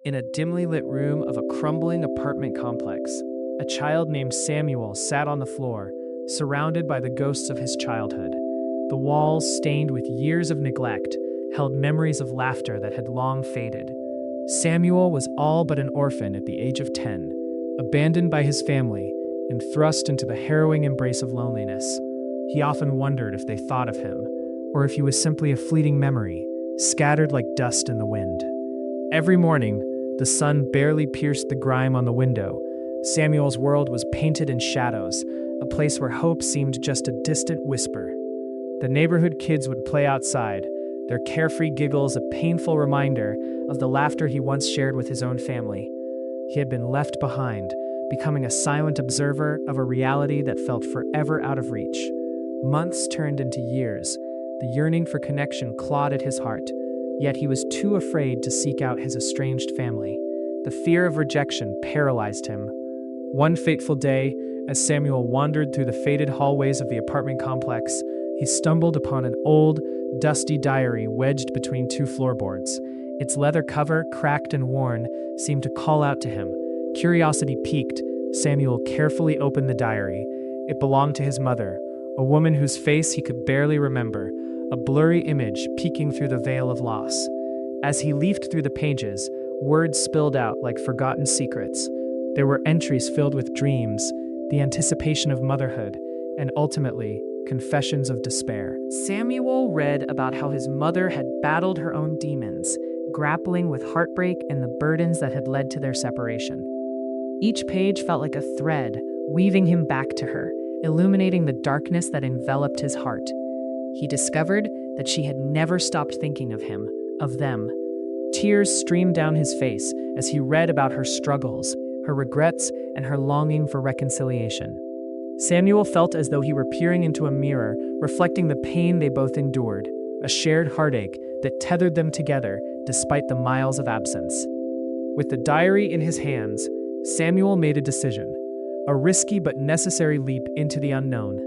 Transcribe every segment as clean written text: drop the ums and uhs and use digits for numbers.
In a dimly lit room of a crumbling apartment complex, a child named Samuel sat on the floor, surrounded by the ghosts of his childhood. The walls, stained with years of neglect, held memories of laughter that had long faded. Samuel was all but an orphan at the age of 10, abandoned by his family and thrust into the harrowing embrace of loneliness. He often wondered if they thought of him, or if he was simply a fleeting memory, scattered like dust in the wind. Every morning, the sun barely pierced the grime on the window. Samuel's world was painted in shadows, a place where hope seemed just a distant whisper. The neighborhood kids would play outside, their carefree giggles a painful reminder of the laughter he once shared with his own family. He had been left behind, becoming a silent observer of a reality that felt forever out of reach. Months turned into years. The yearning for connection clawed at his heart, yet he was too afraid to seek out his estranged family. The fear of rejection paralyzed him. One fateful day, as Samuel wandered through the faded hallways of the apartment complex, he stumbled upon an old, dusty diary wedged between two floorboards. Its leather cover, cracked and worn, seemed to call out to him. Curiosity piqued, Samuel carefully opened the diary. It belonged to his mother, a woman whose face he could barely remember, a blurry image peeking through the veil of loss. As he leafed through the pages, words spilled out like forgotten secrets. There were entries filled with dreams, the anticipation of motherhood, and ultimately, confessions of despair. Samuel read about how his mother had battled her own demons, grappling with heartbreak and the burdens that had led to their separation. Each page felt like a thread, weaving him back to her, illuminating the darkness that enveloped his heart. He discovered that she had never stopped thinking of him, of them. Tears streamed down his face as he read about her struggles, her regrets, and her longing for reconciliation. Samuel felt as though he were peering into a mirror, reflecting the pain they both endured, a shared heartache that tethered them together despite the miles of absence. With the diary in his hands, Samuel made a decision, a risky but necessary leap into the unknown.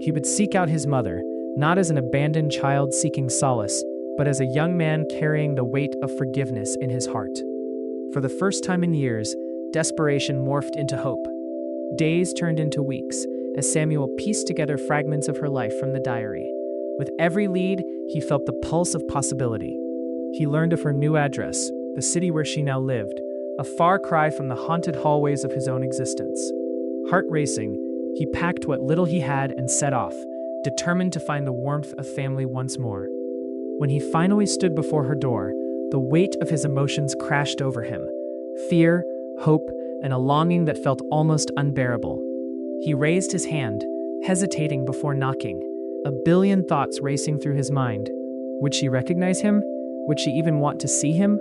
He would seek out his mother, not as an abandoned child seeking solace, but as a young man carrying the weight of forgiveness in his heart. For the first time in years, desperation morphed into hope. Days turned into weeks, as Samuel pieced together fragments of her life from the diary. With every lead, he felt the pulse of possibility. He learned of her new address, the city where she now lived, a far cry from the haunted hallways of his own existence. Heart racing, he packed what little he had and set off, determined to find the warmth of family once more. When he finally stood before her door, the weight of his emotions crashed over him. Fear, hope, and a longing that felt almost unbearable. He raised his hand, hesitating before knocking, a billion thoughts racing through his mind. Would she recognize him? Would she even want to see him?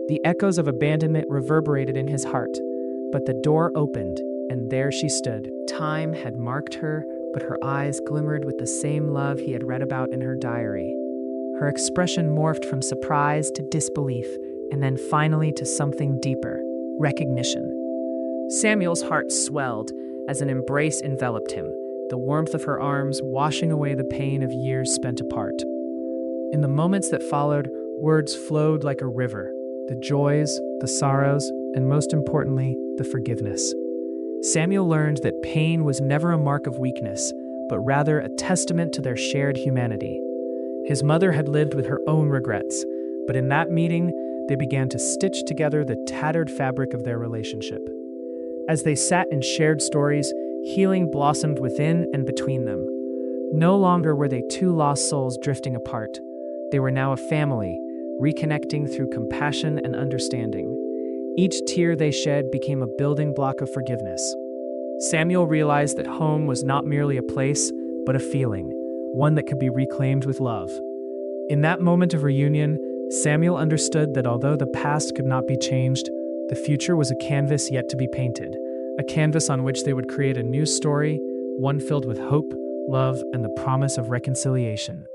The echoes of abandonment reverberated in his heart, but the door opened, and there she stood. Time had marked her, but her eyes glimmered with the same love he had read about in her diary. Her expression morphed from surprise to disbelief, and then finally to something deeper, recognition. Samuel's heart swelled as an embrace enveloped him, the warmth of her arms washing away the pain of years spent apart. In the moments that followed, words flowed like a river, the joys, the sorrows, and most importantly, the forgiveness. Samuel learned that pain was never a mark of weakness, but rather a testament to their shared humanity. His mother had lived with her own regrets, but in that meeting, they began to stitch together the tattered fabric of their relationship. As they sat and shared stories, healing blossomed within and between them. No longer were they two lost souls drifting apart. They were now a family, reconnecting through compassion and understanding. Each tear they shed became a building block of forgiveness. Samuel realized that home was not merely a place, but a feeling, one that could be reclaimed with love. In that moment of reunion, Samuel understood that although the past could not be changed, the future was a canvas yet to be painted, a canvas on which they would create a new story, one filled with hope, love, and the promise of reconciliation.